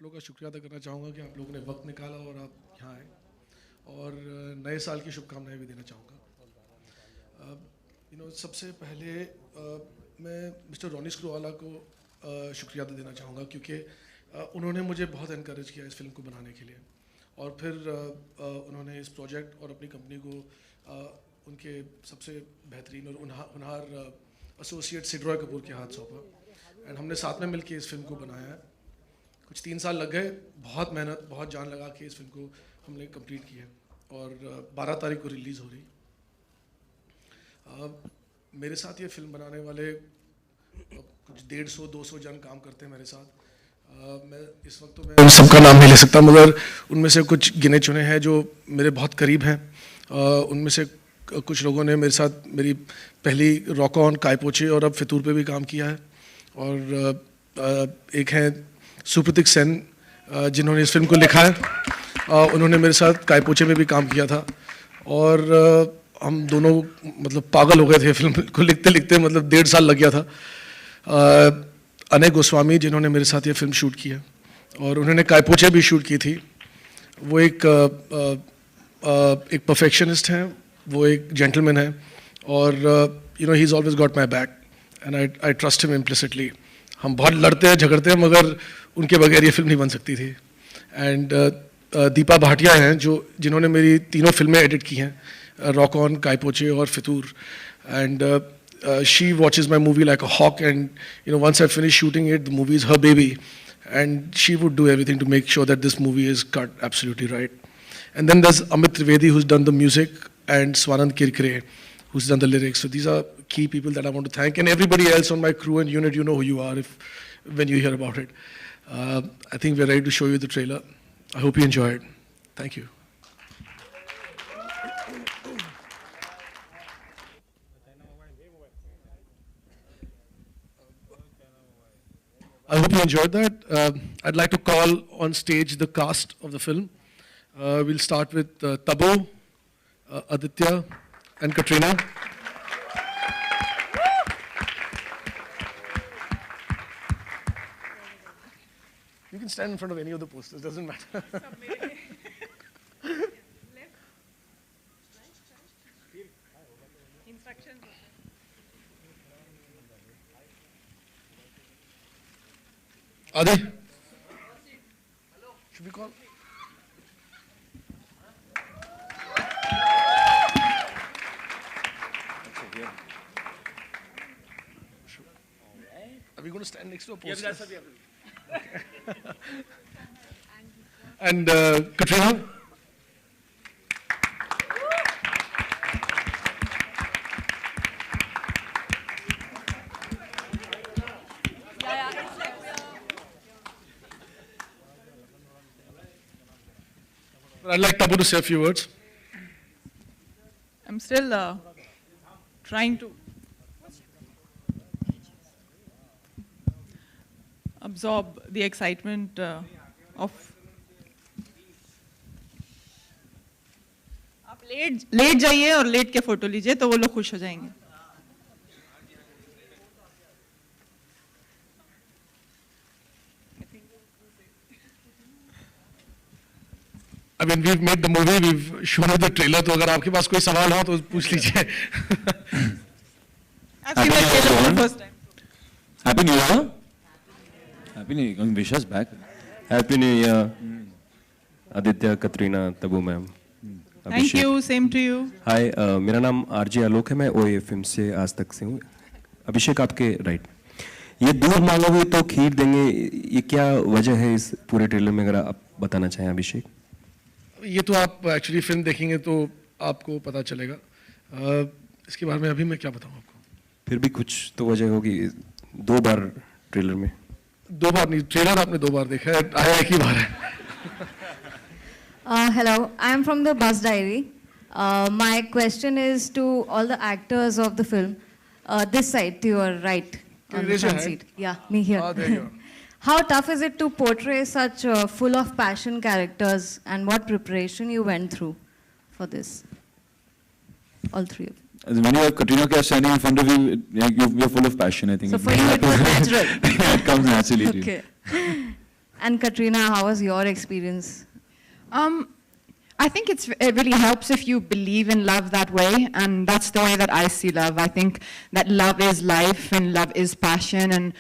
आप लोगों का शुक्रिया अदा करना चाहूँगा कि आप लोगों ने वक्त निकाला और आप यहाँ आए, और नए साल की शुभकामनाएं भी देना चाहूँगा। सबसे पहले मैं मिस्टर रॉनी स्क्रूवाला को शुक्रिया अदा देना चाहूँगा, क्योंकि उन्होंने मुझे बहुत इनकरेज किया इस फिल्म को बनाने के लिए, और फिर उन्होंने इस प्रोजेक्ट और अपनी कंपनी को उनके सबसे बेहतरीन और होनहार एसोसिएट सिड रॉय कपूर के हाथ सौंपा, एंड हमने साथ में मिलकर इस फिल्म को बनाया है। कुछ 3 साल लग गए, बहुत मेहनत, बहुत जान लगा के इस फिल्म को हमने कंप्लीट किया, और 12 तारीख को रिलीज़ हो रही। मेरे साथ ये फिल्म बनाने वाले कुछ 150-200 जन काम करते हैं मेरे साथ। मैं इस वक्त तो मैं सबका नाम नहीं ले सकता, मगर उनमें से कुछ गिने चुने हैं जो मेरे बहुत करीब हैं। उनमें से कुछ लोगों ने मेरे साथ मेरी पहली रॉक ऑन, कायपोचे और अब फितूर पे भी काम किया है, और एक हैं सुप्रतीक सेन जिन्होंने इस फिल्म को लिखा है। उन्होंने मेरे साथ कायपोचे में भी काम किया था, और हम दोनों मतलब पागल हो गए थे फिल्म को लिखते लिखते, मतलब 1.5 साल लग गया था। अनय गोस्वामी जिन्होंने मेरे साथ ये फिल्म शूट की है, और उन्होंने कायपोचे भी शूट की थी। वो एक परफेक्शनिस्ट हैं, वो एक जेंटलमैन है, और he is always got my back and I trust him implicitly. हम बहुत लड़ते हैं, झगड़ते हैं, मगर उनके बगैर ये फिल्म नहीं बन सकती थी। एंड दीपा भाटिया हैं जिन्होंने मेरी तीनों फिल्में एडिट की हैं, रॉक ऑन, कायपोचे और Fitoor. And she watches my movie like a hawk, and once I finish shooting it, the movie is her baby, and she would do everything to make sure that this movie is cut absolutely right. And then there's Amit Trivedi, who's done the music, and Swanand Kirkare, who's done the lyrics. So these are key people that I want to thank, and everybody else on my crew and unit. You know who you are when you hear about it. I think we're ready to show you the trailer. I hope you enjoy it. Thank you. I hope you enjoyed that. I'd like to call on stage the cast of the film. We'll start with Tabo, Aditya, and Katrina. You can stand in front of any of the posters, doesn't matter. Instructions. Adi? Should we call? Are we going to stand next to a poster? Yes, okay. And Katrina? I'd like Tabu to say a few words. I'm still trying to absorb the excitement of. आप late जाइए और late के photo लीजिए तो वो लोग खुश हो जाएंगे. I mean, we've made the movie, we've shown the trailer, तो अगर आपके पास कोई सवाल हो तो पूछ लीजिए. I've seen the trailer for the first time. Happy New Year. Happy New Year. Wish us back. Happy New Year. Aditya, Katrina, Tabu ma'am. Thank you. Same to you. Hi, मेरा नाम आरजे आलोक है, मैं ओए film से आज तक से हूँ. अभिषेक आपके राइट. ये दूर मांगोगे तो खीर देंगे, ये क्या वजह है इस पूरे ट्रेलर में, अगर आप बताना चाहें अभिषेक? ये तो आप एक्चुअली फिल्म देखेंगे तो आपको पता चलेगा. इसके बारे में अभी मैं क्या बताऊं आपको. फिर भी कुछ तो वजह होगी. 2 बार ट्रेलर में. 2 बार नहीं, ट्रेलर आपने 2 बार देखा है, आया एक ही बार है. Hello, I am from the Bus Diary. My question is to all the actors of the film. This side, to your right, on the front seat. Yeah, me here. There you are. How tough is it to portray such full of passion characters, and what preparation you went through for this? All three of you. When you have Katrina Kaif standing in front of you, you're full of passion, I think. So for you it was natural. It comes naturally to you. Okay. And Katrina, how was your experience? I think it really helps if you believe in love that way, and that's the way that I see love. I think that love is life and love is passion, and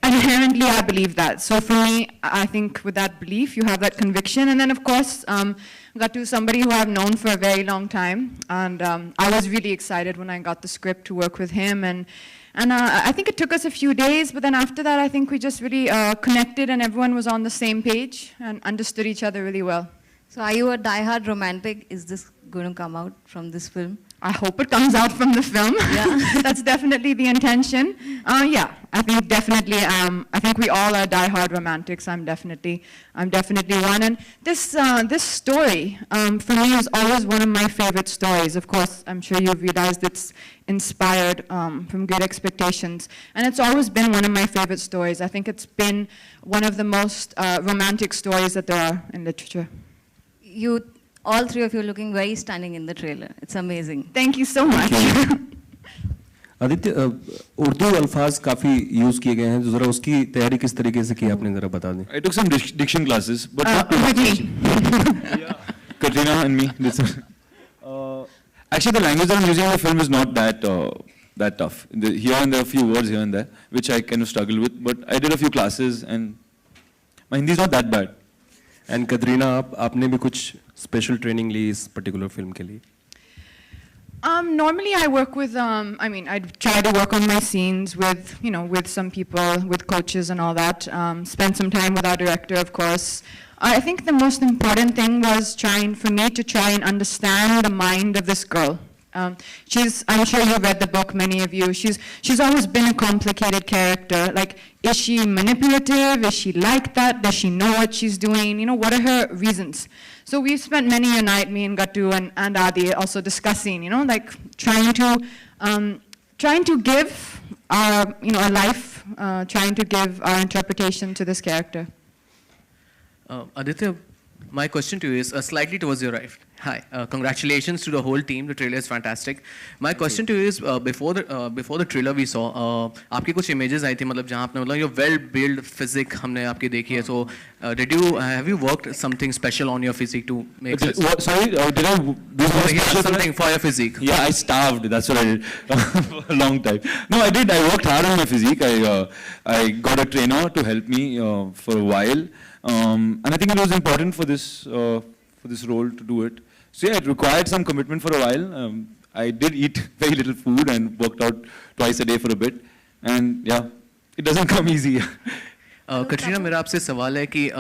inherently I believe that. So for me, I think with that belief, you have that conviction, and then of course, Gattu, somebody who I've known for a very long time, and I was really excited when I got the script to work with him, and I think it took us a few days, but then after that, I think we just really connected, and everyone was on the same page and understood each other really well. So are you a diehard romantic? Is this going to come out from this film? I hope it comes out from the film. Yeah. That's definitely the intention. Yeah, I think definitely, I think we all are diehard romantics. I'm definitely one. And this story, for me, is always one of my favorite stories. Of course, I'm sure you've realized it's inspired from Great Expectations. And it's always been one of my favorite stories. I think it's been one of the most romantic stories that there are in literature. All three of you are looking very stunning in the trailer. It's amazing. Thank you so much. Aditya, Urdu अल्फाज काफी use किए गए हैं, जरा उसकी तैयारी किस तरीके से की आपने, जरा बता दें. I took some diction classes, but not too With much. me. Katrina and me did some. Actually, the language that I'm using in the film is not that tough. Here and there are a few words here and there, which I kind of struggle with. But I did a few classes, and my Hindi is not that bad. And Katrina, आपने भी कुछ special training ली इस particular film के लिए? Normally I work with, I try to work on my scenes with, with some people, with coaches and all that. Spend some time with our director, of course. I think the most important thing was for me to try and understand the mind of this girl. I'm sure you've read the book, many of you. She's always been a complicated character. Like, is she manipulative? Is she like that? Does she know what she's doing? What are her reasons? So we've spent many a night, me and Gattu and Adi, also discussing, like trying to give our, a life, trying to give our interpretation to this character. Aditya, my question to you is slightly towards your right. Hi, congratulations to the whole team. The trailer is fantastic. My question to you is, before the trailer we saw, आपकी कुछ images आई थी, मतलब जहाँ आपने मतलब your well-built physique हमने आपकी देखी है. So, have you worked something special on your physique to make this? Sorry, did I do something for your physique? Yeah, I starved. That's what I did for a long time. No, I did. I worked hard on my physique. I got a trainer to help me for a while, and I think it was important for this role to do it. So yeah, it required some commitment for a while. I did eat very little food and worked out twice a day for a bit. And yeah, it doesn't come easy. Katrina, मेरा आपसे सवाल है कि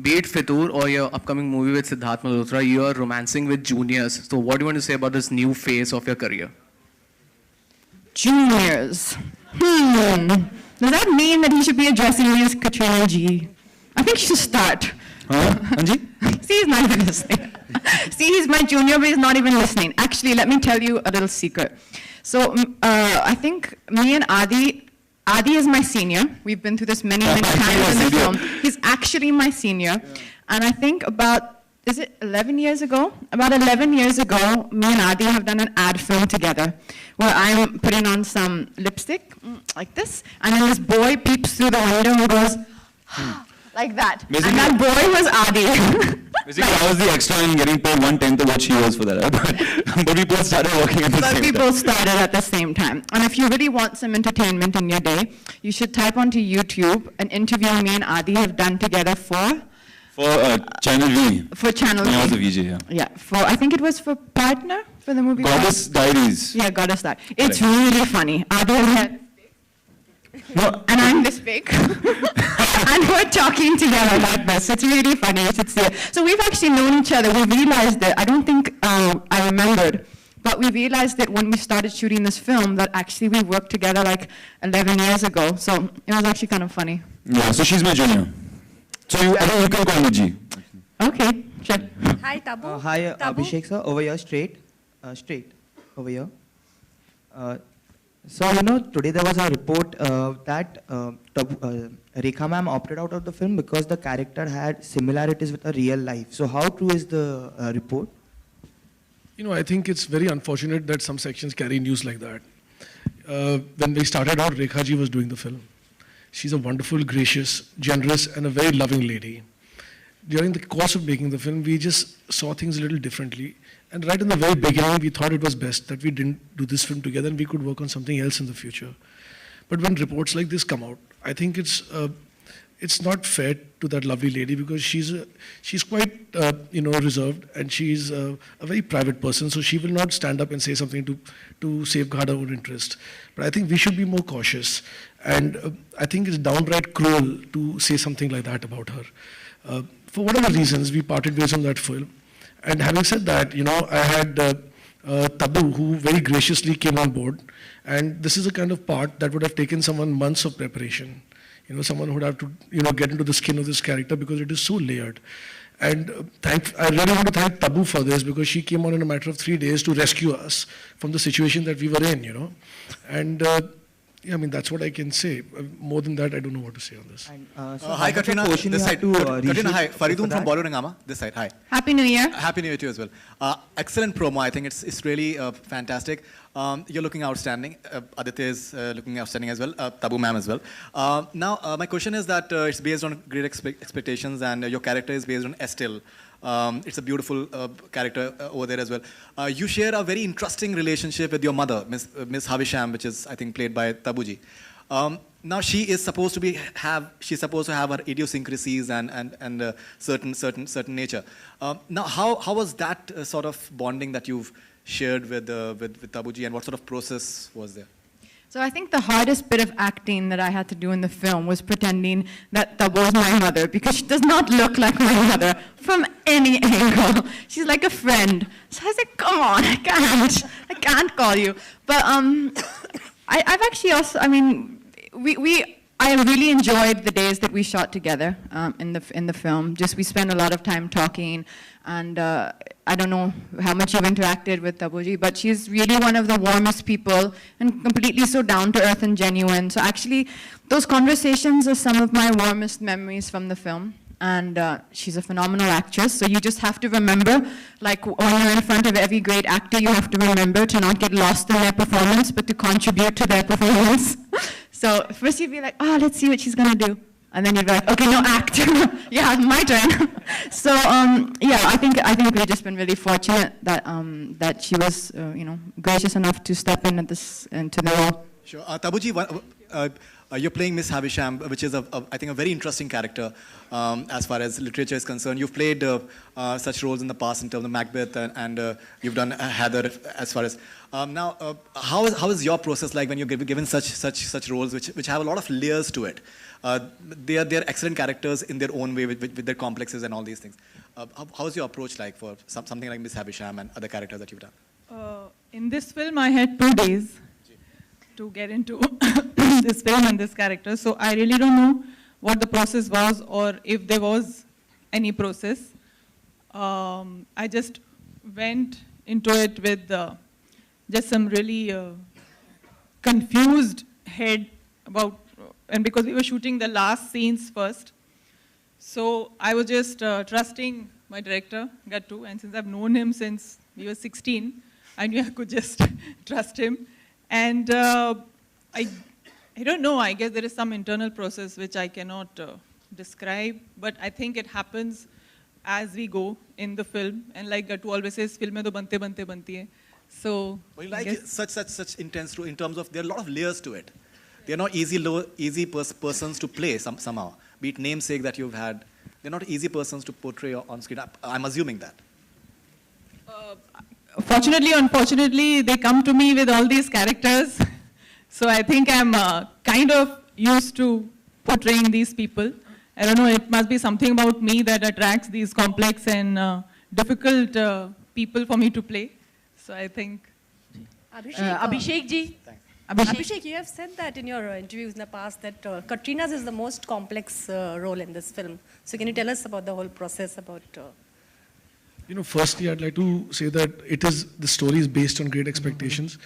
be it Fitur or your upcoming movie with Siddharth Malhotra, you are romancing with juniors. So what do you want to say about this new phase of your career? Juniors. Does that mean that he should be addressing me as Katrina G? I think he should start. Anji? See, he's not even listening. See, he's my junior, but he's not even listening. Actually, let me tell you a little secret. So, I think me and Adi is my senior. We've been through this many times in the film. He's actually my senior. Yeah. And I think is it 11 years ago? About 11 years ago, me and Adi have done an ad film together where I'm putting on some lipstick, like this, and then this boy peeps through the window and goes, like that. Basically, and that boy was Adi. Basically, I was the extra in getting paid 1/10 of what she was for that. But we both started working at the same time. But we both started at the same time. And if you really want some entertainment in your day, you should type onto YouTube an interview me and Adi have done together for Channel V. For Channel V. I was a VJ, yeah. Yeah, I think it was for Partner, for the movie. Goddess Diaries. Yeah, Goddess Diaries. It's really funny. Adi had... No. And I'm this big. And we're talking together like this. It's really funny. So we've actually known each other. We realized that, I don't think I remembered, but we realized that when we started shooting this film that actually we worked together like 11 years ago. So it was actually kind of funny. Yeah, so she's my junior. So I think you can call me G. Okay, sure. Hi, Tabu. Hi, Tabu. Abhishek sir. Over here, straight over here. So, today there was a report that Rekha ma'am opted out of the film because the character had similarities with a real life. So how true is the report? I think it's very unfortunate that some sections carry news like that. When we started out, Rekha ji was doing the film. She's a wonderful, gracious, generous, and a very loving lady. During the course of making the film, we just saw things a little differently. And right in the very beginning, we thought it was best that we didn't do this film together and we could work on something else in the future. But when reports like this come out, I think it's not fair to that lovely lady because she's quite reserved, and she's a very private person, so she will not stand up and say something to safeguard her own interest. But I think we should be more cautious, and I think it's downright cruel to say something like that about her. For whatever reasons, we parted ways on that film. And having said that, I had Tabu, who very graciously came on board, and this is a kind of part that would have taken someone months of preparation. Someone would have to, get into the skin of this character because it is so layered. And I really want to thank Tabu for this because she came on in a matter of 3 days to rescue us from the situation that we were in, And that's what I can say. More than that, I don't know what to say on this. Hi, Katrina. This side. Katrina, hi. Faridun from Bollywood Hungama. This side. Hi. Happy New Year. Happy New Year to you as well. Excellent promo. I think it's really fantastic. You're looking outstanding. Aditya is looking outstanding as well. Tabu ma'am as well. Now, my question is that it's based on great expectations, and your character is based on Estil. It's a beautiful character over there as well. You share a very interesting relationship with your mother, Miss Havisham, which is, I think, played by Tabuji. Now she is supposed to she's supposed to have her idiosyncrasies and certain nature. Now, how was that sort of bonding that you've shared with Tabuji, and what sort of process was there? So I think the hardest bit of acting that I had to do in the film was pretending that Tabu was my mother, because she does not look like my mother from any angle. She's like a friend. So I said, come on, I can't call you. But I've actually also, I really enjoyed the days that we shot together in the film. Just we spent a lot of time talking, and I don't know how much you've interacted with Tabuji, but she's really one of the warmest people and completely so down to earth and genuine. So actually, those conversations are some of my warmest memories from the film. And she's a phenomenal actress, so you just have to remember, like when you're in front of every great actor, you have to remember to not get lost in their performance, but to contribute to their performance. So first you'd be like, let's see what she's gonna do. And then you'd be like, okay, no, act. Yeah, my turn. So I think we've just been really fortunate that that she was gracious enough to step in into the role. Sure, Tabuji, you're playing Miss Havisham, which is I think a very interesting character as far as literature is concerned. You've played such roles in the past in terms of Macbeth, and you've done Heather as far as now. How is your process like when you're given such roles which have a lot of layers to it? They're excellent characters in their own way with their complexes and all these things. How is your approach like for something like Miss Havisham and other characters that you've done? In this film, I had 2 days to get into this film and this character, so I really don't know what the process was or if there was any process. I just went into it with just some really confused head about, and because we were shooting the last scenes first, so I was just trusting my director, Gattu, and since I've known him since we were 16, I knew I could just trust him. And I don't know, I guess there is some internal process which I cannot describe, but I think it happens as we go in the film. And like Gattu always says, film mein to bante hai. So, well, you like such intense, in terms of there are a lot of layers to it. They're not easy persons to play somehow. Be it namesake that you've had, they're not easy persons to portray on screen. I'm assuming that. Fortunately, unfortunately, they come to me with all these characters. So I think I'm kind of used to portraying these people. I don't know, it must be something about me that attracts these complex and difficult people for me to play. So I think... Abhishek ji. Thanks. Abhishek, you have said that in your interviews in the past that Katrina's is the most complex role in this film. So can you tell us about the whole process about... Firstly, I'd like to say that the story is based on great expectations.